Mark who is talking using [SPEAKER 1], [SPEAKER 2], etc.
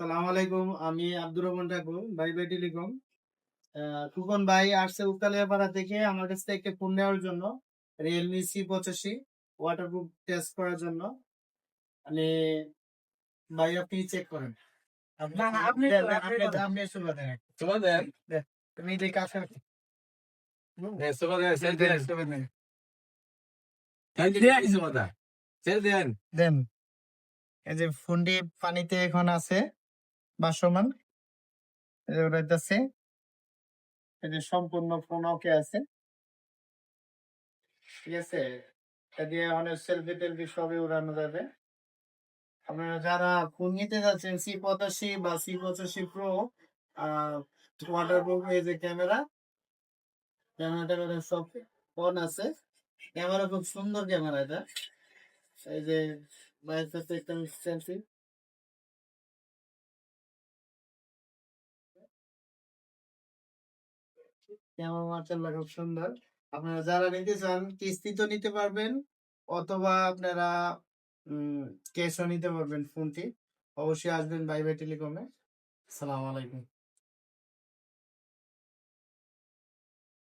[SPEAKER 1] সালাম আলাইকুম। আমি আব্দুর রহমান ঠাকুর, ভাই ভাই টেলিকম। খোকন ভাই আসছে উকালিয়াপাড়া থেকে আমার কাছ থেকে একটা ফোন নেওয়ার জন্য। Realme C85 ওয়াটারপ্রুফ টেস্ট করার জন্য। মানে ভাই আপনি চেক করেন।
[SPEAKER 2] না, না, আপনি
[SPEAKER 1] দেন,
[SPEAKER 2] করেন, আপনি করেন।
[SPEAKER 1] আপনি সুবা দেন।
[SPEAKER 2] সুবা দেন।
[SPEAKER 1] দেন। তুমি দেখে আসেন।
[SPEAKER 2] সুবা দেন, সেল
[SPEAKER 1] দেন,
[SPEAKER 2] দেন।
[SPEAKER 1] সুবা দেন।
[SPEAKER 2] তাই দিয়ে আইছি মাথা। সেল দেন।
[SPEAKER 1] দেন। এই যে ফোনটি পানিতে এখন আছে ভাসমান। এই যে উড়াইতেছে। এই যে সম্পূর্ণ ফোন ওকে আছে। ঠিক আছে? এটা দিয়ে অনেক সেলফি টেলফি সবই উড়ানো যাবে। আপনারা যারা ফোন নিতে যাচ্ছেন C85 বা C85 প্রো ওয়াটারপ্রুফ এই যে ক্যামেরাটা সব ফোন আছে। ক্যামেরা খুব সুন্দর ক্যামেরা এটা। এই যে বাইরের কাছে একটা সেলফি ক্যামেরা মার্শাল্লাহ খুব সুন্দর। আপনারা যারা নিতে চান কিস্তিতেও নিতে পারবেন অথবা আপনারা ক্যাশও নিতে পারবেন ফোনটি। অবশ্যই আসবেন ভাই ভাই টেলিকমে। আসসালামু আলাইকুম।